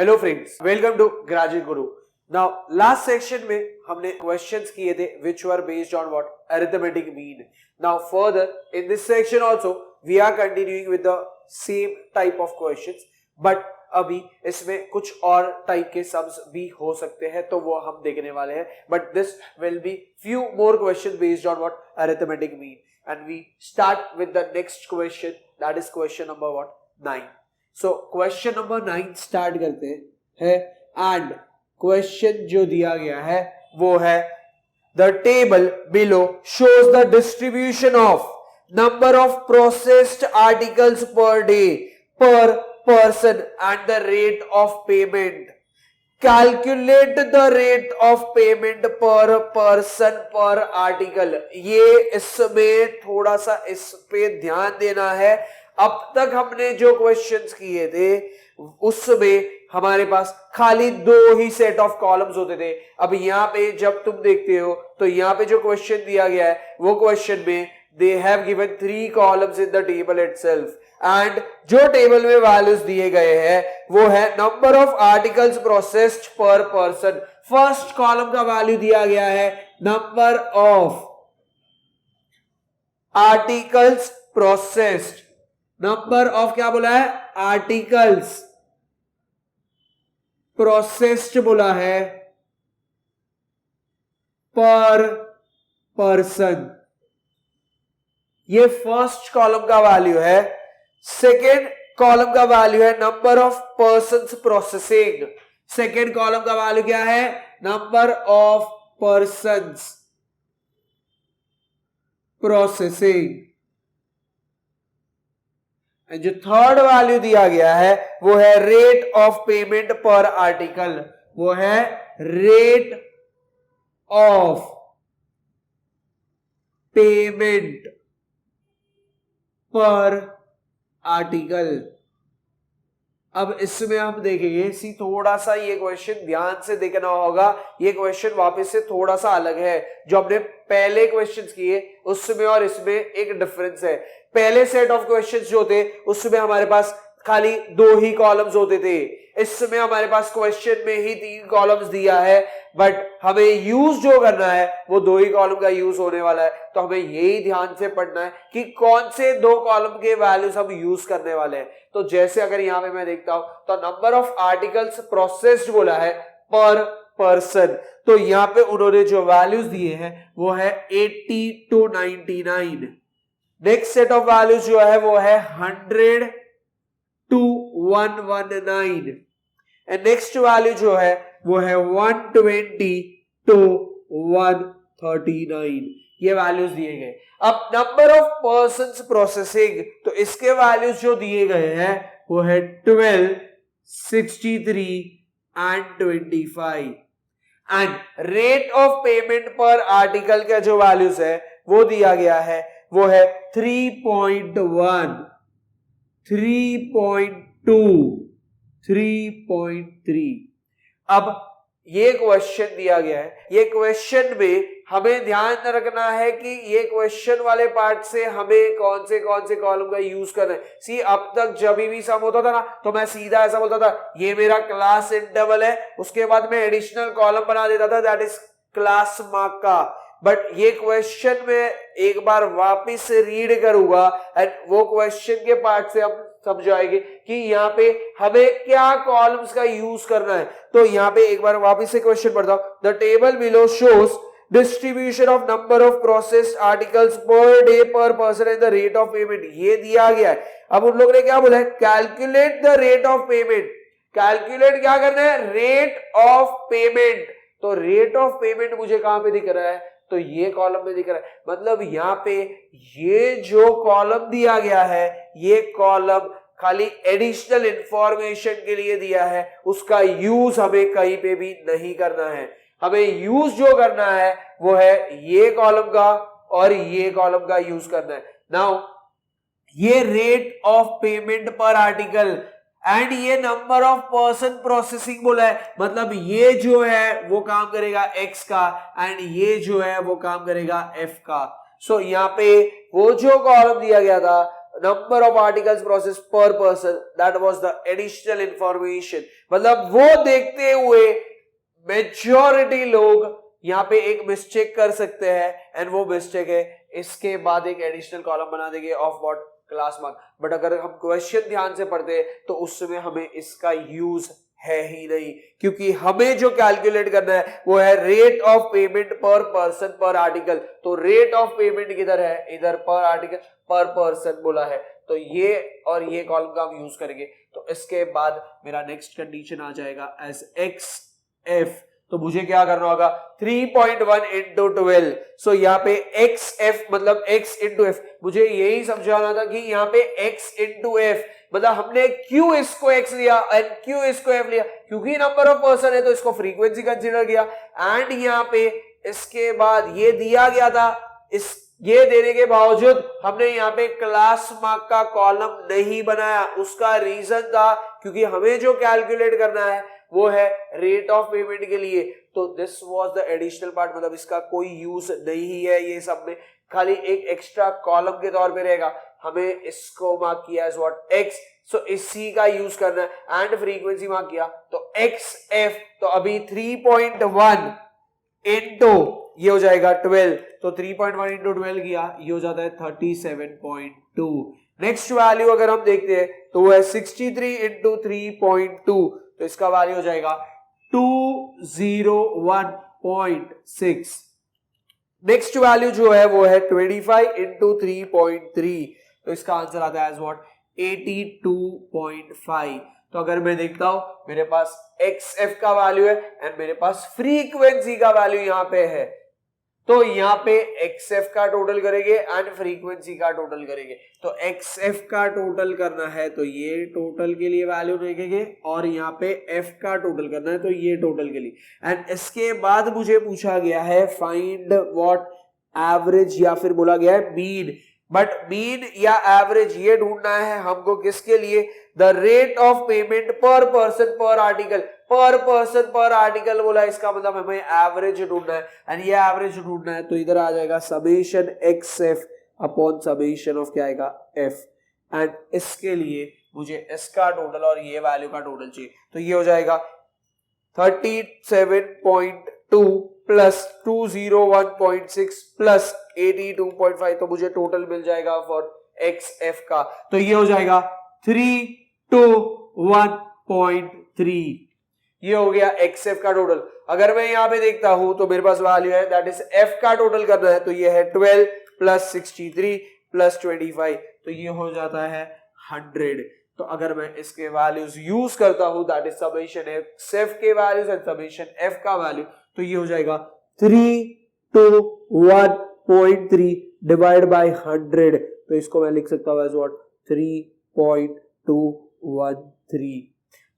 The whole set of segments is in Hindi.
Hello friends, welcome to Graduate Guru. Now last section में हमने क्वेश्चंस किए थे which were based on what arithmetic mean. Now further in this section also we are continuing with the same type of questions, but अभी इसमें कुछ और टाइप के सम्स भी हो सकते हैं तो वो हम देखने वाले हैं, but this will be few more questions based on what arithmetic mean, and we start with the next question, that is question number what 9. So question number 9 start करते हैं एंड क्वेश्चन जो दिया गया है वो है the table below shows the distribution of number of processed articles per day per person and the rate of payment. Calculate the rate of payment per person per article. ये इसमें थोड़ा सा इस पे ध्यान देना है। अब तक हमने जो क्वेश्चंस किए थे उसमें हमारे पास खाली दो ही सेट ऑफ कॉलम्स होते थे। अब यहाँ पे जब तुम देखते हो तो यहाँ पे जो क्वेश्चन दिया गया है वो क्वेश्चन में they have given 3 columns in the table itself, and जो टेबल में वैल्यूज दिए गए हैं वो है नंबर ऑफ आर्टिकल्स प्रोसेस्ड पर पर्सन। फर्स्ट कॉलम का वैल्यू दिया गया है number of articles processed, number of क्या बोला है आर्टिकल्स प्रोसेस्ड बोला है पर पर्सन। ये फर्स्ट कॉलम का वैल्यू है। सेकेंड कॉलम का वैल्यू है number of persons processing. Second column का वैल्यू क्या है नंबर ऑफ पर्सन्स प्रोसेसिंग। जो थर्ड वैल्यू दिया गया है वो है रेट ऑफ पेमेंट पर आर्टिकल, वो है रेट ऑफ पेमेंट पर आर्टिकल। अब इसमें हम देखेंगे सी थोड़ा सा ये क्वेश्चन ध्यान से देखना होगा। ये क्वेश्चन वापस से थोड़ा सा अलग है। जो हमने पहले क्वेश्चंस किए उसमें और इसमें एक डिफरेंस है। पहले सेट ऑफ क्वेश्चंस जो थे उसमें हमारे पास खाली 2 ही कॉलम्स होते थे। इसमें हमारे पास क्वेश्चन में ही 3 कॉलम्स दिया है, बट हमें यूज जो करना है वो 2 ही कॉलम का यूज होने वाला है। तो हमें यही ध्यान से पढ़ना है कि कौन से 2 कॉलम के वैल्यूज हम यूज करने वाले हैं। तो जैसे अगर यहां पे मैं देखता हूं तो नंबर ऑफ आर्टिकल्स प्रोसेस्ड बोला है पर पर्सन, तो यहां पे उन्होंने जो वैल्यूज दिए हैं वो है 80 to 99। Next set of values जो है वो है 100 to 119, एंड नेक्स्ट वैल्यू जो है वो है 120 to 139। ये वैल्यूज दिए गए। अब नंबर ऑफ पर्सन्स प्रोसेसिंग, तो इसके वैल्यूज जो दिए गए हैं वो है 12, 63 and 25, and rate of payment पर आर्टिकल का जो वैल्यूज है वो दिया गया है वो है 3.1, 3.2, 3.3। अब ये क्वेश्चन दिया गया है। ये क्वेश्चन में हमें ध्यान रखना है कि ये क्वेश्चन वाले पार्ट से हमें कौन से कॉलम का यूज करना है। सी अब तक जब भी सम होता था ना तो मैं सीधा ऐसा बोलता था ये मेरा क्लास इंटरवल है, उसके बाद मैं एडिशनल कॉलम बना देता था दैट इज क्लास मार्क का। बट ये क्वेश्चन में एक बार वापस रीड करूंगा एंड वो क्वेश्चन के पार्ट से हम समझाएंगे कि यहाँ पे हमें क्या कॉलम्स का यूज करना है। तो यहाँ पे एक बार वापस से क्वेश्चन पढ़ता हूं। The table below shows distribution of number of processed articles per day per person and the rate of payment. ये दिया गया है। अब उन लोगों ने क्या बोला है calculate the rate of payment. Calculate क्या करना है रेट ऑफ पेमेंट। तो रेट ऑफ पेमेंट मुझे कहां पे दिख रहा है तो ये कॉलम में दिख रहा है। मतलब यहाँ पे ये जो कॉलम दिया गया है ये कॉलम खाली एडिशनल इंफॉर्मेशन के लिए दिया है, उसका यूज हमें कहीं पे भी नहीं करना है। हमें यूज जो करना है वो है ये कॉलम का और ये कॉलम का यूज करना है। नाउ ये रेट ऑफ पेमेंट पर आर्टिकल एंड ये नंबर ऑफ पर्सन प्रोसेसिंग बोला है, मतलब ये जो है वो काम करेगा x का एंड ये जो है वो काम करेगा f का। सो यहाँ पे वो जो कॉलम दिया गया था नंबर ऑफ आर्टिकल्स प्रोसेस पर person, that was the additional information. मतलब वो देखते हुए मेजॉरिटी लोग यहाँ पे एक मिस्टेक कर सकते हैं, एंड वो मिस्टेक है इसके बाद एक एडिशनल कॉलम बना देंगे of what class mark. But अगर हम क्वेश्चन ध्यान से पढ़ते हैं तो उसमें हमें इसका यूज है ही नहीं, क्योंकि हमें जो कैलकुलेट करना है वो है rate of payment per person per article. तो रेट ऑफ पेमेंट किधर है, इधर पर आर्टिकल पर पर्सन बोला है, तो ये और ये कॉलम का हम यूज करेंगे। तो इसके बाद मेरा नेक्स्ट कंडीशन आ जाएगा एज एक्स एफ। तो मुझे क्या करना होगा, 3.1 इंटू 12। सो यहाँ पे एक्स एफ मतलब एक्स इंटू एफ, मुझे यही समझाना था कि यहाँ पे एक्स इंटू एफ मतलब हमने क्यों इसको एक्स लिया एंड क्यों इसको एफ लिया, क्योंकि नंबर ऑफ पर्सन है तो इसको फ्रीक्वेंसी कंसीडर किया। एंड यहाँ पे इसके बाद ये दिया गया था, इस ये देने के बावजूद हमने यहाँ पे क्लास मार्क का कॉलम नहीं बनाया। उसका रीजन था क्योंकि हमें जो कैलकुलेट करना है वो है रेट ऑफ पेमेंट के लिए। तो this was the additional part, मतलब इसका कोई यूज नहीं है ये सब में, खाली एक एक्स्ट्रा कॉलम के तौर पे रहेगा। हमें इसको मार्क किया एज व्हाट एक्स, सो इसी का यूज करना है। एंड फ्रीक्वेंसी मार्क किया तो एक्स एफ, तो अभी 3.1 इंटू ये हो जाएगा 12, तो 3.1 इंटू 12 किया, ये हो जाता है 37.2। नेक्स्ट वैल्यू अगर हम देखते हैं तो वो है 63 इंटू 3.2, तो इसका वैल्यू हो जाएगा 201.6। नेक्स्ट वैल्यू जो है वो है 25 इंटू 3.3, तो इसका आंसर आता है एज व्हाट 82.5। तो अगर मैं देखता हूं मेरे पास एक्स एफ का वैल्यू है एंड मेरे पास फ्रीक्वेंसी का वैल्यू यहां पे है, तो यहाँ पे एक्स एफ का टोटल करेंगे एंड फ्रीक्वेंसी का टोटल करेंगे। तो एक्स एफ का टोटल करना है तो ये टोटल के लिए वैल्यू देखेंगे, और यहाँ पे एफ का टोटल करना है तो ये टोटल के लिए। एंड इसके बाद मुझे पूछा गया है फाइंड व्हाट एवरेज, या फिर बोला गया है मीन। बट मीन या एवरेज ये ढूंढना है हमको किसके लिए, the rate of payment per person per article. पर पर्सन पर आर्टिकल बोला, इसका मतलब हमें एवरेज ढूंढना है, एंड ये एवरेज ढूंढना है तो इधर आ जाएगा summation x F upon summation of क्या आएगा एफ। एंड इसके लिए मुझे इसका टोटल और ये वैल्यू का टोटल चाहिए, तो ये हो जाएगा 37.2 प्लस 201.6 प्लस 82.5, तो मुझे टोटल मिल जाएगा फॉर एक्स एफ का, तो ये हो जाएगा 321.3। ये हो गया एक्स एफ का टोटल। अगर मैं यहाँ पे देखता हूं तो मेरे पास वैल्यू है दैट इज एफ का टोटल करना है, तो ये है 12 प्लस 63 प्लस 25, तो ये हो जाता है 100। तो अगर मैं इसके वैल्यूज यूज करता हूं that is summation x F के वैल्यूज एंड समेशन एफ का वैल्यू, तो ये हो जाएगा 321.3 डिवाइड बाय 100, तो इसको मैं लिख सकता हूं एज व्हाट 3.213।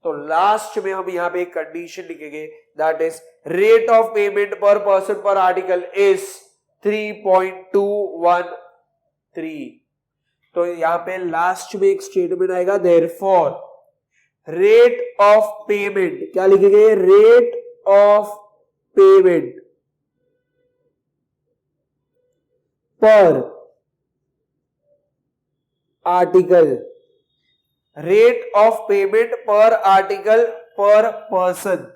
तो लास्ट में हम यहाँ पे एक कंडीशन लिखेंगे that is rate of payment per person per article is 3.213। तो यहाँ पे लास्ट में एक स्टेटमेंट आएगा देयरफॉर रेट ऑफ पेमेंट, क्या लिखेंगे, रेट ऑफ पेमेंट पर आर्टिकल, रेट ऑफ पेमेंट पर आर्टिकल पर पर्सन,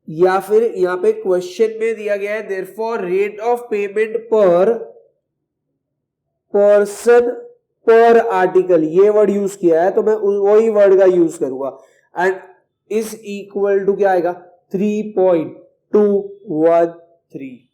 या फिर यहां पे क्वेश्चन में दिया गया है therefore rate of payment per person per article, ये वर्ड यूज किया है तो मैं वही वर्ड का यूज करूंगा। एंड इज इक्वल टू क्या आएगा 3.213।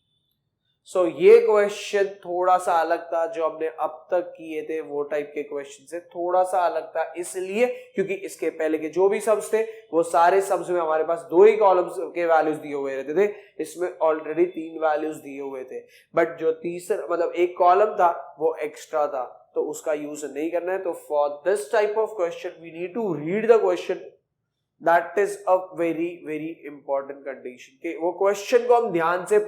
सो ये क्वेश्चन थोड़ा सा अलग था, जो हमने अब तक किए थे वो टाइप के क्वेश्चन से थोड़ा सा अलग था, इसलिए क्योंकि इसके पहले के जो भी सम्स थे वो सारे सम्स में हमारे पास 2 ही कॉलम्स के वैल्यूज दिए हुए रहते थे, इसमें ऑलरेडी 3 वैल्यूज दिए हुए थे। बट जो तीसरा मतलब एक कॉलम था वो एक्स्ट्रा था, तो उसका यूज नहीं करना है। तो for this type of question we need to read the question, that is a very very important condition कि वो क्वेश्चन को हम ध्यान से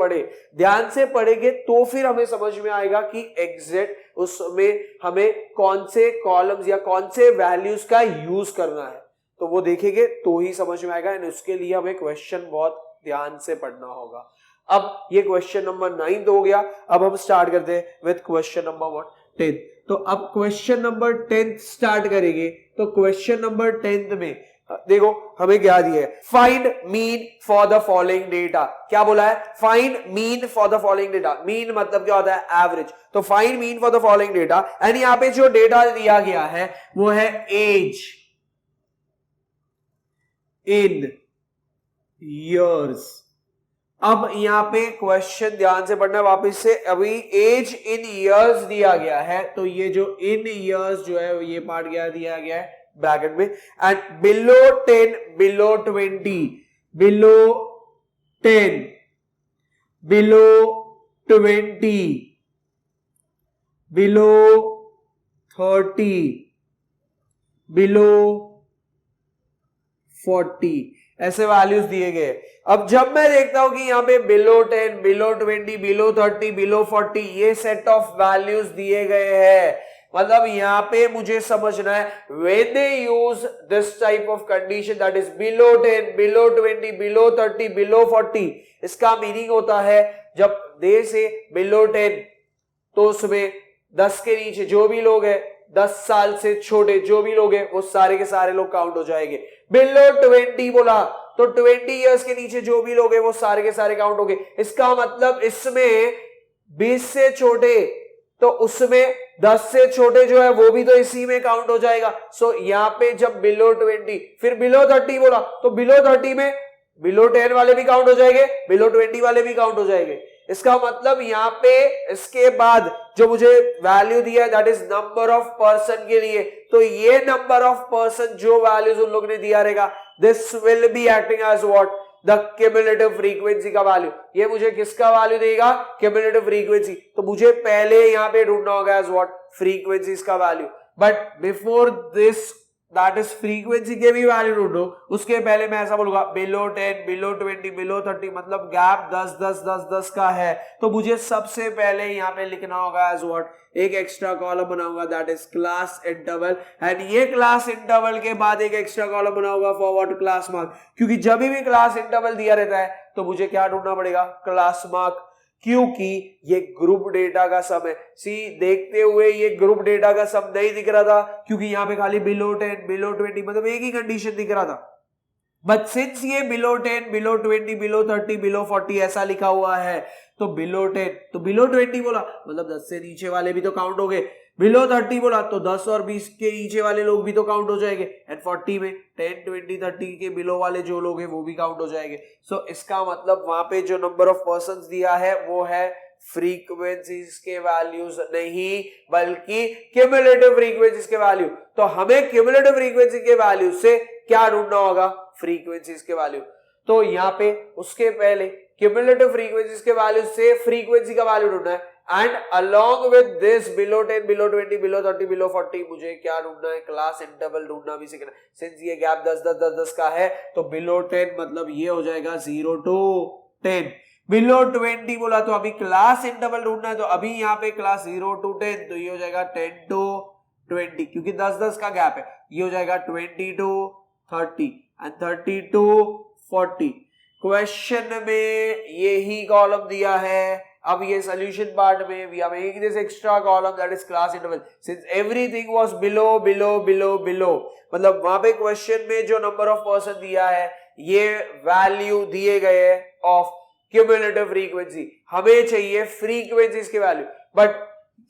पढ़ेंगे तो फिर हमें समझ में आएगा कि एग्जैक्ट उसमें हमें कौन से कॉलम्स या कौन से वैल्यूज का यूज करना है, तो वो देखेंगे तो ही समझ में आएगा। एंड उसके लिए हमें क्वेश्चन बहुत ध्यान से पढ़ना होगा। अब ये क्वेश्चन नंबर 9 हो गया। अब हम स्टार्ट करते हैं विद क्वेश्चन नंबर 1 10। तो अब क्वेश्चन नंबर 10 स्टार्ट करेंगे। तो क्वेश्चन नंबर 10 में देखो हमें क्या दिया है, find mean for the following data. क्या बोला है, find mean for the following data. Mean मतलब क्या होता है, एवरेज। तो find mean for the following data, and यहां पे जो डेटा दिया गया है वो है एज इन ईयर्स। अब यहां पे क्वेश्चन ध्यान से पढ़ना वापस से। अभी एज इन ईयर्स दिया गया है, तो ये जो इन ईयर्स जो है ये पार्ट क्या दिया गया है ब्रैकेट में, and below 10, below 20, below 10, below 20, below 30, below 40, ऐसे वैल्यूज दिए गए। अब जब मैं देखता हूं कि यहां पे बिलो 10, बिलो 20, बिलो 30, बिलो 40 ये सेट ऑफ वैल्यूज दिए गए हैं, मतलब यहां पे मुझे समझना है when they use this type of condition that is below 10, below 20, below 30, below 40, इसका मीनिंग होता है जब दे से below 10 तो उसमें 10 के नीचे जो भी लोग हैं, 10 साल से छोटे जो भी लोग हैं वो सारे के सारे लोग काउंट हो जाएंगे। बिलो 20 बोला तो 20 इयर्स के नीचे जो भी लोग हैं वो सारे के सारे काउंट हो गए। इसका मतलब इसमें 20 से छोटे, तो उसमें 10 से छोटे जो है वो भी तो इसी में काउंट हो जाएगा। सो यहाँ पे जब बिलो 20 फिर बिलो 30 बोला तो बिलो 30 में बिलो 10 वाले भी काउंट हो जाएंगे, बिलो 20 वाले भी काउंट हो जाएंगे। इसका मतलब यहाँ पे इसके बाद जो मुझे वैल्यू दिया है that is number of person के लिए, तो ये नंबर ऑफ पर्सन जो वैल्यूज उन लोग ने दिया रहेगा this will be acting as what, the cumulative frequency का वैल्यू। ये मुझे किसका वैल्यू देगा, क्यूमुलेटिव फ्रीक्वेंसी। तो मुझे पहले यहां पे ढूंढना होगा एज व्हाट, फ्रीक्वेंसीज का value. But before this that is frequency के भी वैल्यू ढूंढो, उसके पहले मैं ऐसा बोलूंगा बिलो 10, बिलो 20, बिलो 30, मतलब गैप 10 10 10 10 का है। तो मुझे सबसे पहले यहाँ पे लिखना होगा एज व्हाट, एक एक्स्ट्रा कॉलम बनाऊंगा that is class interval, and ये क्लास इंटरवल के बाद एक एक्स्ट्रा कॉलम बनाऊंगा फॉर व्हाट, क्लास मार्क। क्योंकि जब भी क्लास इंटरवल दिया रहता है तो मुझे क्या ढूंढना पड़ेगा, क्लास मार्क, क्योंकि ये ग्रुप डेटा का सम है। सी देखते हुए ये ग्रुप डेटा का सम नहीं दिख रहा था क्योंकि यहाँ पे खाली बिलो 10, बिलो 20 मतलब एक ही कंडीशन दिख रहा था। बट सिंस ये बिलो 10, बिलो 20, बिलो 30, बिलो 40 ऐसा लिखा हुआ है, तो बिलो 10 तो बिलो 20 बोला मतलब 10 से नीचे वाले भी तो काउंट हो गए, बिलो 30 बोला तो 10 और 20 के नीचे वाले लोग भी तो काउंट हो जाएंगे, एंड 40 में 10, 20, 30 के बिलो वाले जो लोग हैं वो भी काउंट हो जाएंगे। सो इसका मतलब वहां पे जो नंबर ऑफ पर्संस दिया है वो है फ्रीक्वेंसीज के वैल्यूज नहीं बल्कि क्यूमुलेटिव फ्रीक्वेंसीज के वैल्यू। तो हमें क्यूमुलेटिव फ्रीक्वेंसी के वैल्यू से क्या ढूंढना होगा, फ्रीक्वेंसीज के वैल्यू। तो यहाँ पे उसके पहले क्यूमुलेटिव फ्रीक्वेंसीज के वैल्यू से फ्रीक्वेंसी का वैल्यू ढूंढना है, and along with this below 10, below 20, below 30, below 40 मुझे क्या ढूंढना है, क्लास इंटरवल ढूंढना भी सीखना है। सिंस ये गैप 10 10 10 10 का है तो बिलो 10 मतलब ये हो जाएगा 0 to 10, बिलो 20 बोला तो अभी क्लास इंटरवल ढूंढना है, तो अभी यहाँ पे क्लास 0 to 10 तो ये हो जाएगा 10 to 20 क्योंकि 10 10 का गैप है, ये हो जाएगा 20 to 30 एंड 30 to 40। क्वेश्चन में यही कॉलम दिया है। अब ये सॉल्यूशन पार्ट में we are making this extra column that is class interval since everything was below below below below, मतलब वहां पे क्वेश्चन में जो नंबर ऑफ पर्सन दिया है ये वैल्यू दिए गए हैं ऑफ क्यूमुलेटिव फ्रीक्वेंसी, हमें चाहिए फ्रीक्वेंसीज के वैल्यू। बट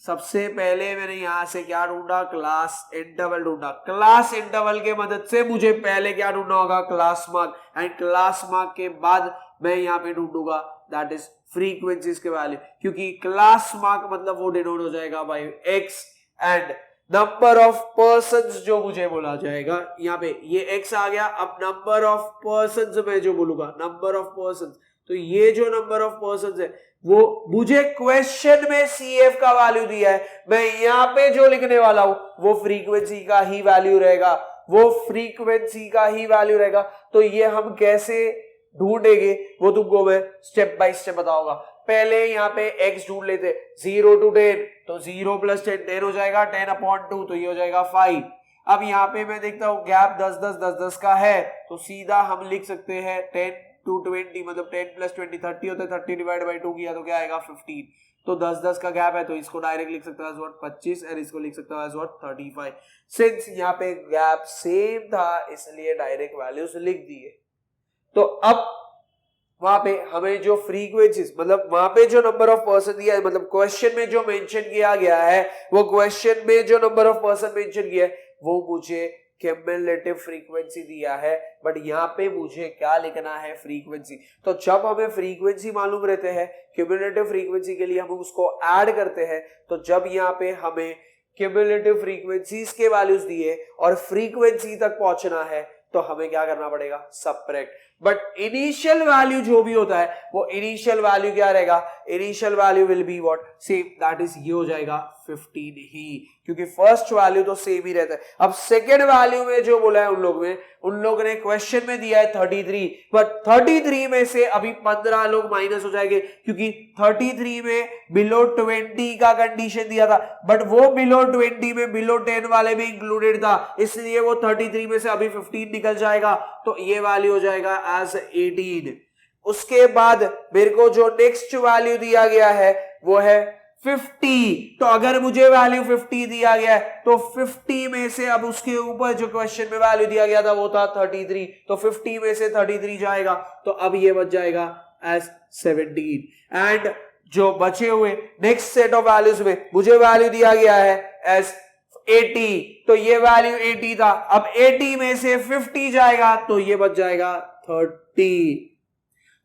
सबसे पहले मैंने यहां से क्या ढूंढा, क्लास इंटरवल ढूंढा। क्लास इंटरवल के मदद से मुझे पहले क्या ढूंढना होगा, class mark, and class mark के बाद मैं यहाँ पे ढूंढूंगा दैट इज फ्रीक्वेंसीज के वैल्यू, क्योंकि क्लास मार्क मतलब वो डिनोट हो जाएगा by X, and number of persons जो मुझे बोला जाएगा यहाँ पे ये एक्स आ गया। अब नंबर ऑफ पर्संस मैं जो बोलूंगा, नंबर ऑफ पर्संस, तो ये जो नंबर ऑफ पर्संस है वो मुझे क्वेश्चन में CF का वैल्यू दिया है, मैं यहाँ पे जो लिखने वाला हूं वो फ्रीक्वेंसी का ही वैल्यू रहेगा, वो फ्रीक्वेंसी का ही वैल्यू रहेगा। तो ये हम कैसे ढूंढेंगे वो तुमको मैं स्टेप बाय स्टेप बताऊंगा। पहले यहाँ पे x ढूंढ लेते, 0 to 10 तो 0 plus 10 10 हो जाएगा, 10/2 तो ये हो जाएगा 5। अब यहाँ पे मैं देखता हूँ गैप 10 10 10 10 का है, तो सीधा हम लिख सकते हैं 10 to 20 मतलब 10 plus 20 30 होता है, 30 डिवाइड बाई 2 किया तो क्या आएगा 15। तो 10-10 का गैप है, तो इसको डायरेक्ट लिख सकता है एज व्हाट 25 और इसको लिख सकता है एज व्हाट 35। सिंस यहाँ पे गैप सेम था इसलिए डायरेक्ट वैल्यूज लिख दिए। तो अब वहां पे हमें जो फ्रीक्वेंसीज मतलब वहां पे जो नंबर ऑफ पर्सन दिया है, मतलब क्वेश्चन में जो मेंशन किया गया है, वो क्वेश्चन में जो नंबर ऑफ पर्सन मेंशन किया है वो मुझे क्यूमुलेटिव फ्रीक्वेंसी दिया है, बट यहाँ पे मुझे क्या लिखना है फ्रीक्वेंसी। तो जब हमें फ्रीक्वेंसी मालूम रहते हैं क्यूमुलेटिव फ्रीक्वेंसी के लिए हम उसको ऐड करते हैं, तो जब यहाँ पे हमें क्यूमुलेटिव फ्रीक्वेंसीज के वैल्यूज दिए और फ्रीक्वेंसी तक पहुंचना है तो हमें क्या करना पड़ेगा सबट्रैक्ट। बट इनिशियल वैल्यू जो भी होता है वो इनिशियल वैल्यू क्या रहेगा, initial value will be what same, that is ये हो जाएगा 15 ही, क्योंकि फर्स्ट वैल्यू तो सेम ही रहता है। अब सेकेंड वैल्यू में जो बोला है उन लोगों ने क्वेश्चन में दिया है 33, बट 33 में से अभी 15 लोग माइनस हो जाएंगे क्योंकि 33 में बिलो 20 का कंडीशन दिया था, बट वो बिलो 20 में बिलो 10 वाले भी इंक्लूडेड था, इसलिए वो 33 में से अभी 15 निकल जाएगा, तो ये वैल्यू हो जाएगा एज 18। उसके बाद मेरे को जो नेक्स्ट वैल्यू दिया गया है वो है 50, तो अगर मुझे वैल्यू 50 दिया गया है तो 50 में से अब उसके ऊपर जो क्वेश्चन में वैल्यू दिया गया था वो था 33, तो 50 में से 33 जाएगा, तो अब ये बच जाएगा एज 17। एंड जो बचे हुए नेक्स्ट सेट ऑफ वैल्यूज में मुझे वैल्यू दिया गया है एज 80, तो ये वैल्यू 80 था, अब 80 में से 50 जाएगा तो ये बच जाएगा 30।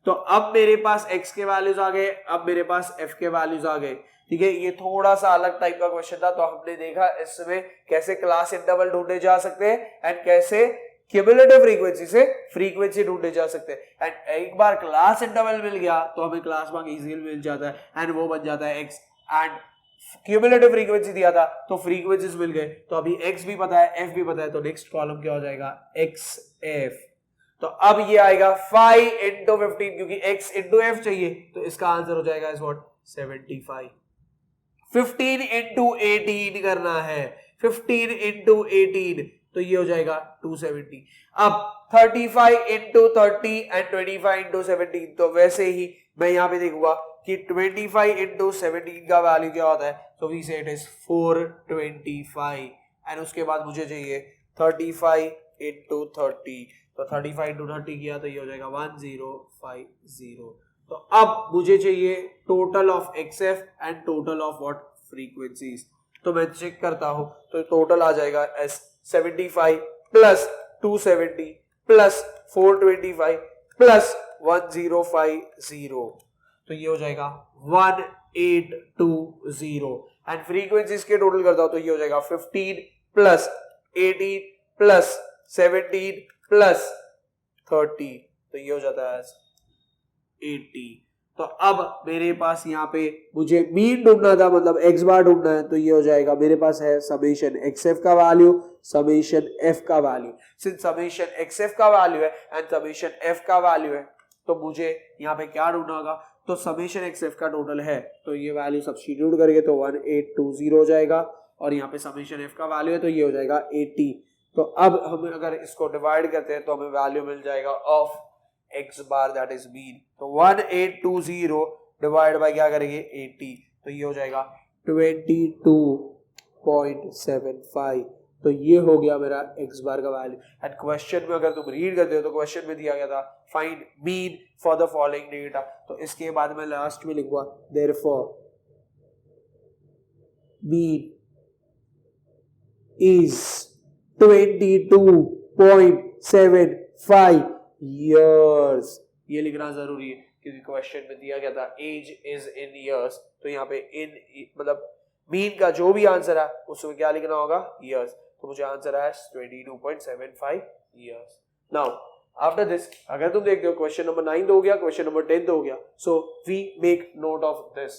तो अब मेरे पास x के वैल्यूज आ गए, अब मेरे पास f के वैल्यूज आ गए, ठीक है। ये थोड़ा सा अलग टाइप का क्वेश्चन था, तो हमने देखा इसमें कैसे क्लास इंटरवल ढूंढे जा सकते हैं एंड कैसे क्यूमुलेटिव फ्रीक्वेंसी से फ्रीक्वेंसी ढूंढे जा सकते हैं। एंड एक बार क्लास इंटरवल मिल गया तो हमें क्लास भाग इजीली मिल जाता है एंड वो बन जाता है x। एंड क्यूमुलेटिव फ्रीक्वेंसी दिया था तो फ्रीक्वेंसीज मिल गए, तो अभी x भी पता है f भी पता है, तो नेक्स्ट कॉलम क्या हो जाएगा xf। तो अब ये आएगा 5 into 15, क्योंकि x into f चाहिए तो इसका आंसर हो जाएगा इज व्हाट 75। 15 into 18 करना है, 15 into 18 तो ये हो जाएगा 270। अब 35 into 30 and 25 into 17, तो वैसे ही मैं यहाँ पे देखूंगा कि 25 into 17 का वैल्यू क्या होता है, तो वी से इट इज 425 एंड उसके बाद मुझे चाहिए 35 into 30, तो 35 into 30 किया तो ये हो जाएगा 1050। तो अब मुझे चाहिए total of XF and total of what frequencies, तो मैं चेक करता हूं तो टोटल आ जाएगा एस 75 प्लस 270 प्लस 425 प्लस 1050, तो ये हो जाएगा 1820 एंड फ्रीक्वेंसीज के टोटल करता हूं तो ये हो जाएगा 15 प्लस 18 प्लस 17 प्लस 30, तो ये हो जाता है 80। तो अब मेरे पास यहाँ पे मुझे मीन ढूंढना था, मतलब x बार ढूंढना है, तो ये हो जाएगा मेरे पास है समेशन xf का वैल्यू समेशन f का वैल्यू। सिंस समेशन xf का वैल्यू है एंड समेशन f का वैल्यू है तो मुझे यहाँ पे क्या ढूंढना होगा, तो समेशन xf का टोटल है तो ये वैल्यू सब्स्टिट्यूट करके तो 1820 हो जाएगा, और यहाँ पे समेशन f का वैल्यू है तो ये हो जाएगा 80। तो अब हम अगर इसको डिवाइड करते हैं तो हमें वैल्यू मिल जाएगा of x bar that is mean, तो 1820 डिवाइड बाय क्या करेंगे 80, तो ये हो जाएगा 22.75, तो ये हो गया मेरा x बार का वैल्यू। एंड क्वेश्चन में अगर तुम रीड करते हो तो क्वेश्चन में दिया गया था find mean for the following data, तो इसके बाद मैं लास्ट में लिखूंगा देयरफॉर मीन इज 22.75 years। ये लिखना जरूरी है क्योंकि क्वेश्चन में दिया गया था एज इज इन इयर्स, तो यहाँ पे इन मतलब मीन का जो भी आंसर है उसमें क्या लिखना होगा ईयर्स, तो मुझे आंसर आया 22.75 years। नाउ आफ्टर दिस अगर तुम देखते हो क्वेश्चन नंबर 9 हो गया, क्वेश्चन नंबर 10 हो गया, so we make note of this.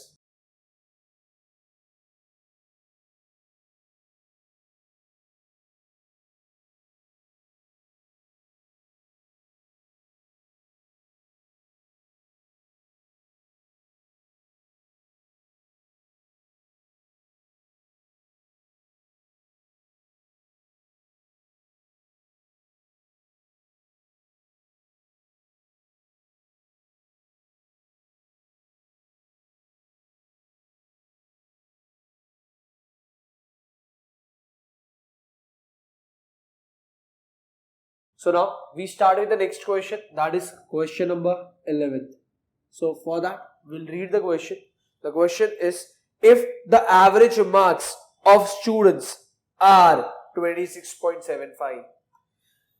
So now we start with the next question, that is question number 11. So for that we'll read the question. The question is, if the average marks of students are 26.75,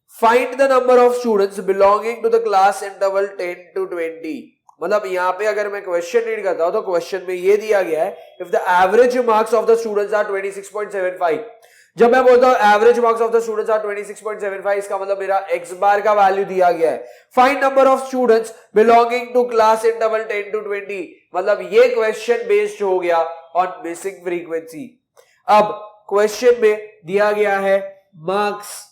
find the number of students belonging to the class interval 10 to 20. मतलब यहाँ पे अगर मैं क्वेश्चन रीड करता हूं तो क्वेश्चन में ये दिया गया है, if the average marks of the students are 26.75. जब मैं बोलता हूं average marks of the students are 26.75, इसका मतलब मेरा x बार का वैल्यू दिया गया है. Find number of students belonging to class interval 10 to 20. मतलब ये क्वेश्चन बेस्ड हो गया ऑन मिसिंग फ्रीक्वेंसी. अब क्वेश्चन में दिया गया है मार्क्स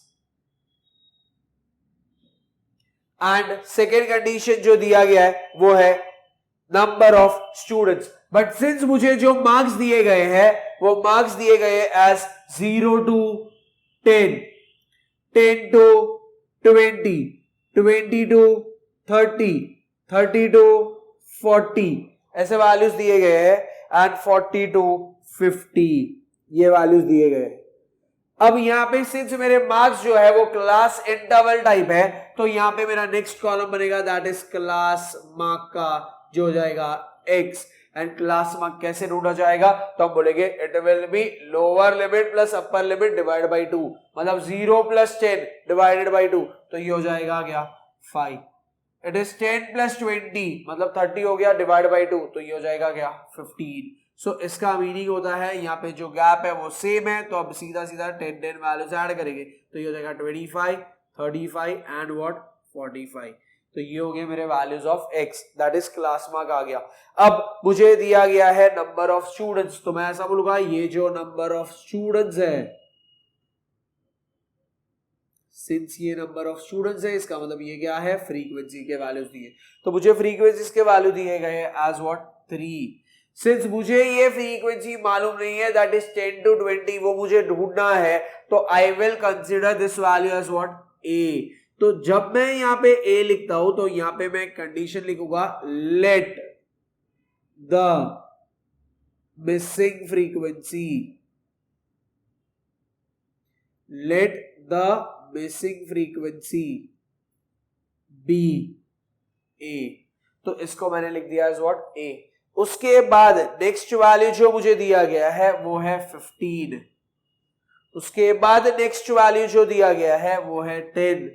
एंड सेकेंड कंडीशन जो दिया गया है वो है number of students. But since मुझे जो मार्क्स दिए गए हैं वो मार्क्स दिए गए as 0 to 10, 10 to 20, 20 to 30, 30 to 40 ऐसे वैल्यूज दिए गए हैं एंड 40 to 50 ये वैल्यूज दिए गए हैं. अब यहाँ पे सिंस मेरे मार्क्स जो है वो क्लास इंटरवल टाइप है तो यहाँ पे मेरा नेक्स्ट कॉलम बनेगा दैट इज क्लास मार्क का जो हो जाएगा x. एंड क्लास मार्क कैसे ढूंढा जाएगा तो हम बोलेंगे it will be lower limit plus upper limit divide by 2. मतलब 0 plus 10 डिवाइडेड बाई 2 तो ये हो जाएगा क्या 5. इट इज 10 plus 20 मतलब 30 हो गया डिवाइड बाई 2 तो ये हो जाएगा क्या 15. सो इसका मीनिंग होता है यहाँ पे जो गैप है वो सेम है तो अब सीधा सीधा 10 वैल्यूज ऐड करेंगे तो ये हो जाएगा 25, 35 एंड व्हाट 45. तो ये हो गए मेरे values of x, that is class mark आ गया. अब मुझे दिया गया है नंबर ऑफ स्टूडेंट्स तो मैं ऐसा बोलूंगा ये जो नंबर ऑफ स्टूडेंट्स है, सिंस ये नंबर ऑफ स्टूडेंट्स है इसका मतलब ये क्या है फ्रीक्वेंसी के वैल्यूज दिए. तो मुझे फ्रीक्वेंसीज के वैल्यू दिए गए हैं एज व्हाट 3. सिंस मुझे ये फ्रीक्वेंसी मालूम नहीं है दैट इज 10 to 20 वो मुझे ढूंढना है तो I will consider this value as what a. तो जब मैं यहाँ पे a लिखता हूं तो यहाँ पे मैं कंडीशन लिखूंगा let the missing frequency, let the missing frequency be a. तो इसको मैंने लिख दिया एज व्हाट a. उसके बाद नेक्स्ट वैल्यू जो मुझे दिया गया है वो है 15. उसके बाद नेक्स्ट वैल्यू जो दिया गया है वो है 10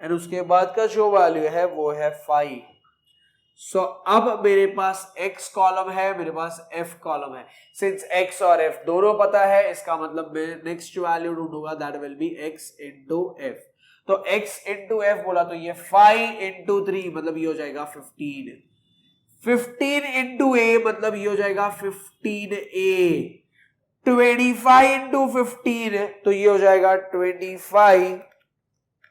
एंड उसके बाद का जो वैल्यू है वो है 5. सो अब मेरे पास x कॉलम है, मेरे पास f कॉलम है. सिंस x और f दोनों पता है इसका मतलब मैं नेक्स्ट वैल्यू ढूंढूंगा that will be x into f. तो x into f बोला तो ये 5 into 3 मतलब ये हो जाएगा 15. 15 into a मतलब ये हो जाएगा 15a. 25 into 15 तो ये हो जाएगा 25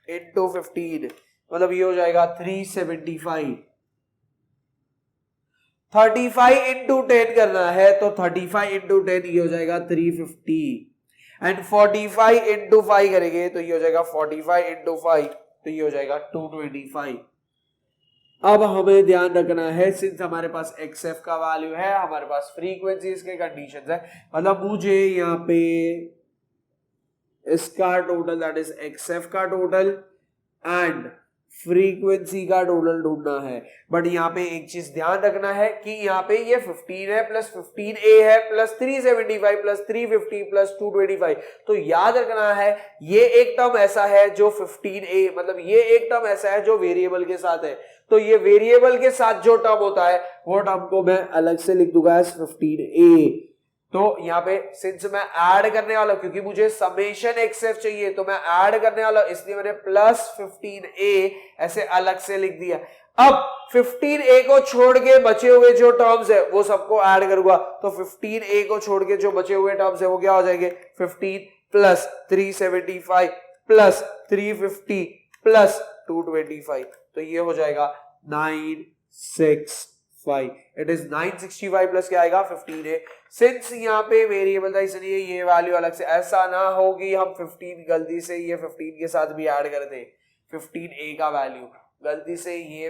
into 15 मतलब ये हो जाएगा 375. 35 into 10 करना है तो 35 into 10 ये हो जाएगा 350 एंड 45 into 5 करेंगे तो ये हो जाएगा 45 into 5 तो ये हो जाएगा 225. अब हमें ध्यान रखना है सिंस हमारे पास xf का वैल्यू है, हमारे पास फ्रीक्वेंसीज के कंडीशंस है, मतलब मुझे यहाँ पे इसका टोटल दैट इज xf का टोटल एंड फ्रीक्वेंसी का टोटल ढूंढना है. बट यहाँ पे एक चीज ध्यान रखना है कि यहाँ पे ये 15 है प्लस 15a है प्लस 375 प्लस 350 प्लस 225. तो याद रखना है ये एक टर्म ऐसा है जो 15a मतलब ये एक टर्म ऐसा है जो वेरिएबल के साथ है. तो ये वेरिएबल के साथ जो टर्म होता है वो टर्म को मैं अलग से लिख दूंगा एज 15a. तो यहाँ पे सिंस मैं ऐड करने वाला हूं क्योंकि मुझे समेशन xf चाहिए तो मैं ऐड करने वाला हूं इसलिए मैंने प्लस 15a ऐसे अलग से लिख दिया. अब 15a को छोड़ के बचे हुए जो टर्म्स है वो सबको ऐड करूंगा तो 15a को छोड़ के जो बचे हुए टर्म्स है वो क्या हो जाएंगे 15 प्लस 375 प्लस 350 प्लस 225 तो ये हो जाएगा 965. इट इज 965 प्लस क्या आएगा 15a. सिंस यहाँ पे वेरिएबल था इसलिए ये वैल्यू अलग से, ऐसा ना हो कि हम 15 गलती से ये 15 के साथ भी ऐड कर दें 15a का वैल्यू, गलती से ये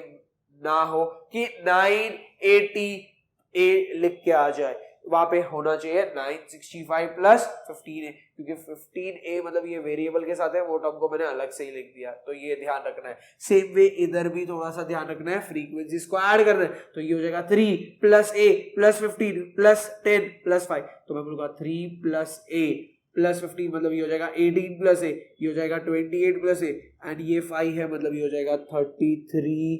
ना हो कि 980a लिख के आ जाए. वहां पे होना चाहिए 965 प्लस 15a, क्योंकि 15a मतलब ये वेरिएबल के साथ है, वो टर्म को मैंने अलग से ही लिख दिया, तो ये ध्यान रखना है। सेम वे इधर भी थोड़ा सा ध्यान रखना है, फ्रीक्वेंसीज को ऐड करना है, तो ये हो जाएगा 3 plus a plus 15 plus 10 plus 5, तो मैं बोलूंगा 3 प्लस a प्लस 15 मतलब ये हो जाएगा 18 प्लस a, ये हो जाएगा 28 प्लस a, एंड ये 5 है मतलब ये हो जाएगा 33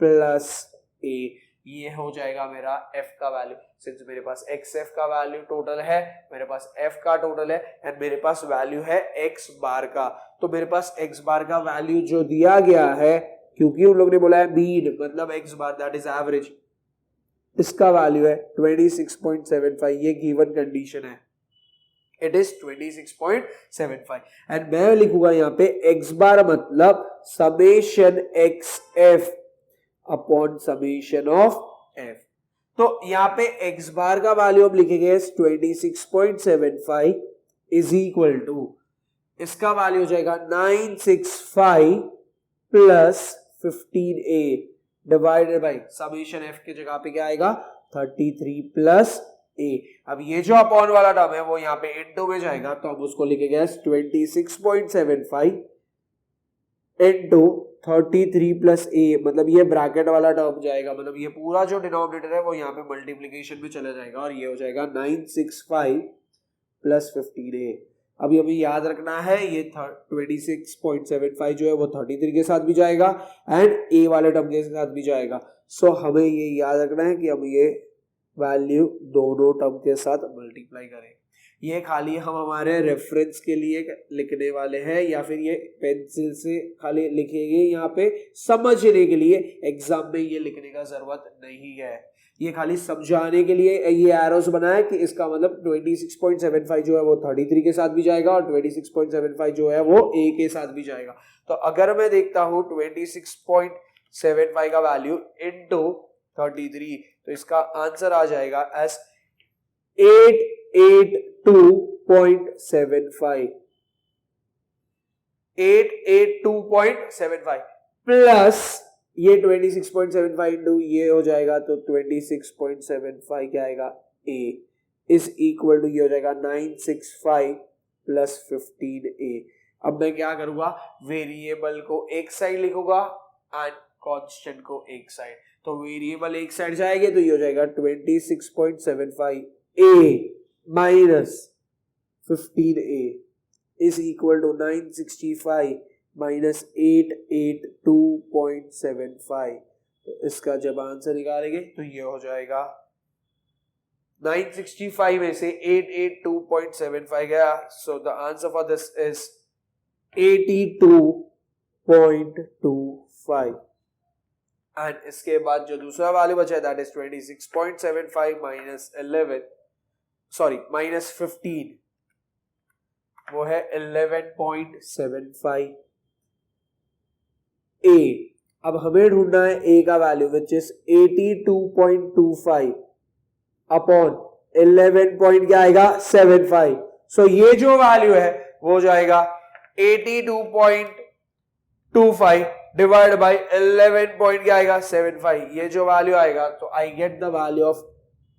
प्लस a। ये हो जाएगा मेरा f का वैल्यू। सिंस मेरे पास xf का वैल्यू टोटल है, मेरे पास f का टोटल है, एंड मेरे पास वैल्यू है x बार का, तो मेरे पास x बार का वैल्यू जो दिया गया है, क्योंकि उन लोगों ने बोला है मीन मतलब x bar that is average, इसका वैल्यू है 26.75, ये गिवन कंडीशन है, इट इज 26.75, एंड मैं लिखूंगा यहाँ पे x बार मतलब summation xf upon summation of f। तो यहाँ पे x बार का वैल्यू हम लिखेंगे 26.75 इज इक्वल टू, इसका वैल्यू हो जाएगा 965 plus 15a divided by summation f की जगह पे क्या आएगा 33 प्लस a। अब ये जो अपॉन वाला टर्म है वो यहाँ पे इनटू में जाएगा, तो हम उसको लिखेंगे 26.75 इनटू 33 प्लस a, मतलब ये ब्रैकेट वाला टर्म जाएगा, मतलब ये पूरा जो डिनोमिनेटर है वो यहाँ पे मल्टीप्लीकेशन में चला जाएगा, और ये हो जाएगा 965 प्लस 15a। अभी हमें याद रखना है ये 26.75 जो है वो 33 के साथ भी जाएगा एंड a वाले टर्म के साथ भी जाएगा, सो हमें ये याद रखना है कि हम ये वैल्यू दोनों टर्म के साथ मल्टीप्लाई करें। ये खाली हम हमारे रेफरेंस के लिए लिखने वाले हैं, या फिर ये पेंसिल से खाली लिखेंगे यहाँ पे समझने के लिए, एग्जाम में ये लिखने का जरूरत नहीं है, ये खाली समझाने के लिए ये एरोस बनाया कि इसका मतलब 26.75 जो है वो 33 के साथ भी जाएगा और 26.75 जो है वो a के साथ भी जाएगा। तो अगर मैं देखता हूँ 26.75 का वैल्यू इनटू 33, तो इसका आंसर आ जाएगा एस 882.75 882.75 प्लस ये 26.75 इंटू ये हो जाएगा, तो 26.75 क्या आएगा a इज इक्वल टू ये हो जाएगा 965 प्लस 15a। अब मैं क्या करूंगा, वेरिएबल को एक साइड लिखूंगा एंड कांस्टेंट को एक साइड, तो वेरिएबल एक साइड जाएंगे तो ये हो जाएगा 26.75 a minus 15a is equal to 965 minus 882.75। तो इसका जब आंसर निकालेंगे तो ये हो जाएगा 965 में से 882.75 गया, so the answer for this is 82.25। And इसके बाद जो दूसरा वैल्यू बचा है दैट इज 26.75 माइनस 15, वो है 11.75 a। अब हमें ढूंढना है a का value which is 82.25 upon 11 point क्या आएगा 75, सो ये जो वैल्यू है वो जाएगा 82.25 डिवाइड बाई 11 पॉइंट क्या आएगा 75, ये जो वैल्यू आएगा, तो I get the value of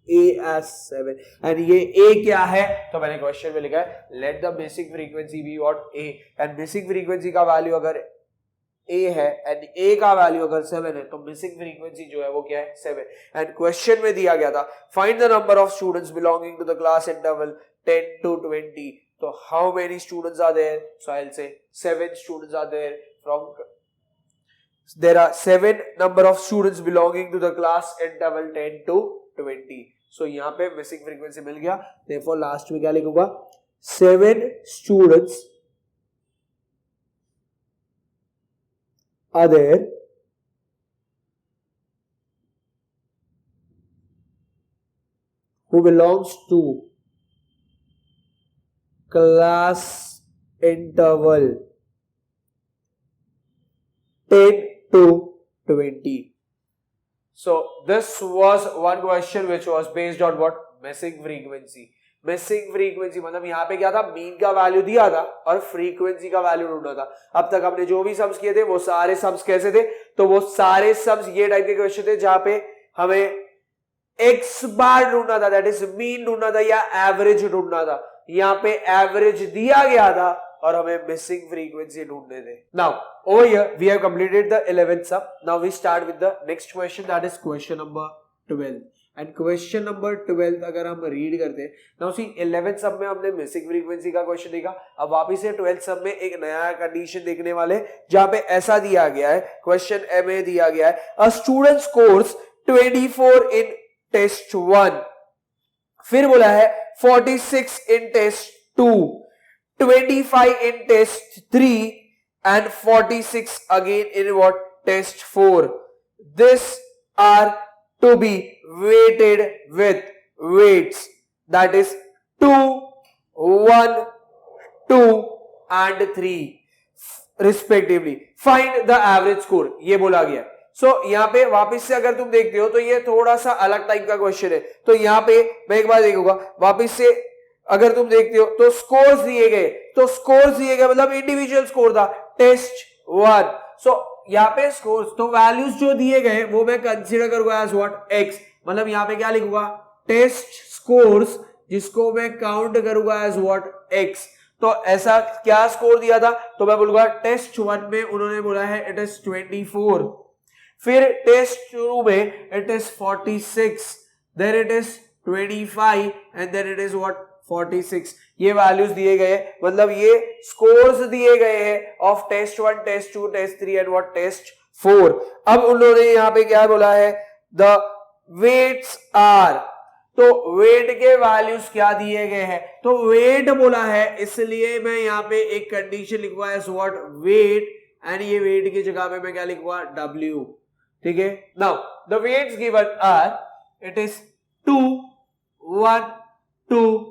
a as 7, and ये a क्या है, तो मैंने क्वेश्चन में लिखा है let the basic frequency be what a, and basic frequency का वैल्यू अगर a है एंड a का वैल्यू अगर 7 है, तो बेसिक फ्रीक्वेंसी जो है वो क्या है 7, एंड क्वेश्चन में दिया गया था find the number of students belonging to the class interval 10 to 20, तो how many students are there, so I will say 7 students are there from there are 7 number of students belonging to the class interval 10 to 20, so यहाँ पे बेसिक फ्रीक्वेंसी मिल गया, therefore लास्ट में क्या लिखूंगा 7 students are there who belongs to class interval 10 to 20. So this was one question which was based on what, missing frequency। Missing frequency मतलब यहाँ पे क्या था, मीन का वैल्यू दिया था और फ्रीक्वेंसी का वैल्यू ढूंढना था। अब तक हमने जो भी सम्स किए थे वो सारे सम्स कैसे थे, तो वो सारे सम्स ये टाइप के क्वेश्चन थे जहां पे हमें एक्स बार ढूंढना था, दैट इज मीन ढूंढना था या एवरेज ढूंढना था। यहाँ पे एवरेज दिया गया था और हमें मिसिंग फ्रीक्वेंसी ढूंढने थे। Now over here we have completed the 11th sum. Now we start with the next question, that is question number 12. And question number 12 अगर हम रीड करते हैं, नाउ सी 11th सब में हमने मिसिंग फ्रीक्वेंसी का क्वेश्चन देखा। अब वापिस से 12th सब में एक नया कंडीशन देखने वाले, जहां पे ऐसा दिया गया है, क्वेश्चन ए में दिया गया है, a student scores 24 in test 1, फिर बोला है 46 in test 2, 25 in test 3 and 46 again in what test 4. This are to be weighted with weights, that is 2, 1, 2 and 3 respectively. Find the average score, ये बोला गया। सो यहाँ पे वापस से अगर तुम देखते हो तो ये थोड़ा सा अलग टाइप का क्वेश्चन है। तो यहाँ पे मैं एक बार देखूंगा, वापस से अगर तुम देखते हो तो स्कोर्स दिए गए, तो स्कोर्स दिए गए मतलब इंडिविजुअल स्कोर था टेस्ट 1। सो यहाँ पे स्कोर्स, तो वैल्यूज जो दिए गए वो मैं कंसीडर करूंगा एज व्हाट एक्स, मतलब यहाँ पे क्या लिखूंगा टेस्ट स्कोर्स, जिसको मैं काउंट करूंगा एज व्हाट एक्स। तो ऐसा क्या स्कोर दिया था, तो मैं बोलूंगा टेस्ट 1 में उन्होंने बोला है इट इज 24, फिर टेस्ट 2 में it is 46, then it is 25 and then it is what 46। ये वैल्यूज दिए गए, मतलब ये स्कोर्स दिए गए हैं of test 1, test 2, test 3 and what test 4। अब उन्होंने यहाँ पे क्या बोला है, द वेट्स आर, तो वेट के वैल्यूज क्या दिए गए हैं, तो वेट बोला है, इसलिए मैं यहाँ पे एक कंडीशन लिखूंगा एज व्हाट वेट, एंड ये वेट की जगह पे मैं क्या लिखूंगा W, ठीक है। Now the weights given are, it is 2, 1, 2,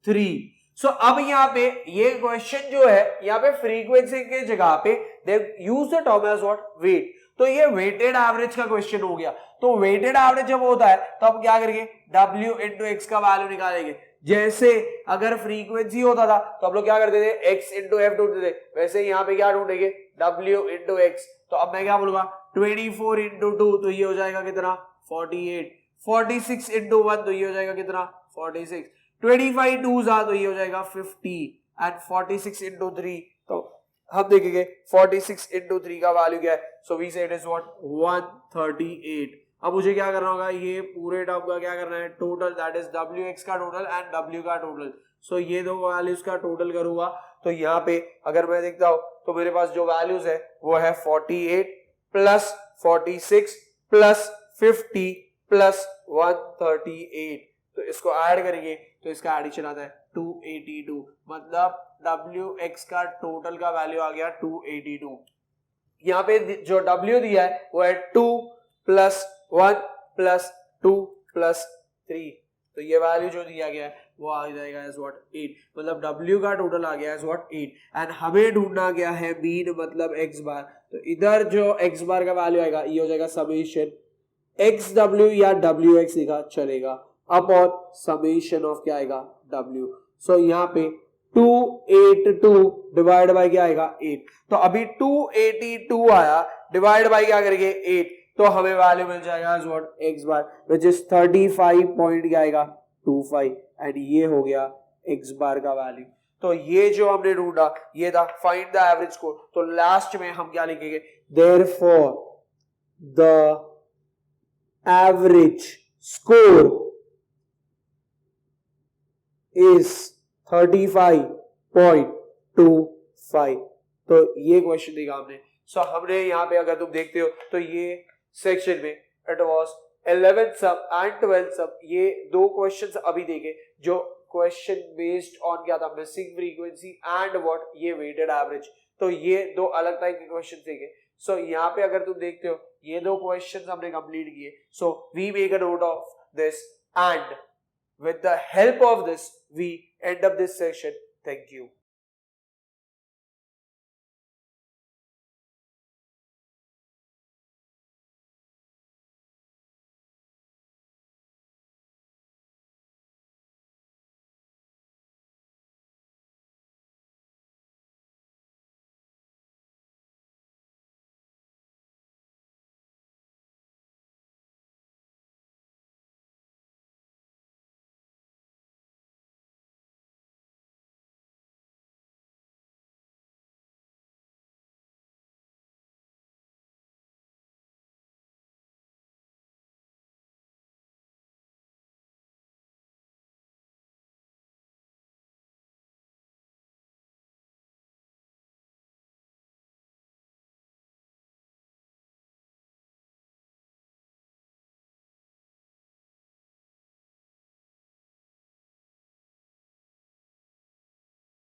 3। So अब यहाँ पे ये क्वेश्चन जो है, यहाँ पे फ्रीक्वेंसी के जगह पे they use the term as what weight, तो ये वेटेड एवरेज का क्वेश्चन हो गया। तो वेटेड एवरेज जब होता है तो हम क्या करेंगे, W इंटू एक्स का वैल्यू निकालेंगे। जैसे अगर फ्रीक्वेंसी होता था तो हम लोग क्या करते थे, एक्स इंटू एफ ढूंढते थे, वैसे यहाँ पे क्या ढूंढेंगे, W इंटू एक्स। तो अब मैं क्या बोलूंगा 24 इंटू 2, तो ये हो जाएगा कितना 48, 46 इंटू 1, तो ये हो जाएगा कितना 46, 25 2s तो ये हो जाएगा 50 एंड 46 इंटू 3, तो हम देखेंगे 46 इंटू 3 का वैल्यू क्या है, सो वी से इट इज व्हाट 138। अब मुझे क्या करना होगा, ये पूरे टर्म का क्या करना है टोटल, दैट इज WX का टोटल एंड W का टोटल। सो ये दो वैल्यूज का टोटल करूंगा, तो यहाँ पे अगर मैं देखता हूं तो मेरे पास जो वैल्यूज है वो है 48 प्लस 46 प्लस 50 प्लस 138, तो इसको ऐड करेंगे तो इसका एडिशन आता है 282, मतलब WX का टोटल का वैल्यू आ गया 282। यहाँ पे जो W दिया है वो है 2 प्लस 1 प्लस 2 प्लस 3, तो ये वैल्यू जो दिया गया है वो आ जाएगा एज व्हाट 8, मतलब W का टोटल आ गया एज व्हाट 8। एंड हमें ढूंढना गया है मीन मतलब x बार, तो इधर जो x बार का वैल्यू आएगा ये हो जाएगा समेशन XW या WX लिखा चलेगा अपॉन समेशन ऑफ क्या आएगा W। सो यहाँ पे 282 डिवाइड बाय क्या आएगा 8, तो अभी 282 आया, डिवाइड बाय क्या करेंगे 8, तो हमें वैल्यू मिल जाएगा as what x bar which is 35 point क्या आएगा 25, एंड ये हो गया x बार का वैल्यू। तो ये जो हमने ढूंढा ये था फाइंड द एवरेज स्कोर। तो लास्ट में हम क्या लिखेंगे, therefore the average score is 35.25। तो ये क्वेश्चन देखा हमने। सो हमने यहाँ पे अगर तुम देखते हो तो ये सेक्शन में इट वाज 11th सब एंड 12th सब, ये दो क्वेश्चंस अभी देखे जो क्वेश्चन बेस्ड ऑन क्या था, मिसिंग फ्रीक्वेंसी एंड व्हाट ये वेटेड एवरेज। तो ये दो अलग टाइप के क्वेश्चन देखे। सो यहाँ पे अगर तुम देखते हो ये दो क्वेश्चंस हमने कंप्लीट किए। So we make a note of this and with the help of this we end up this session. Thank you.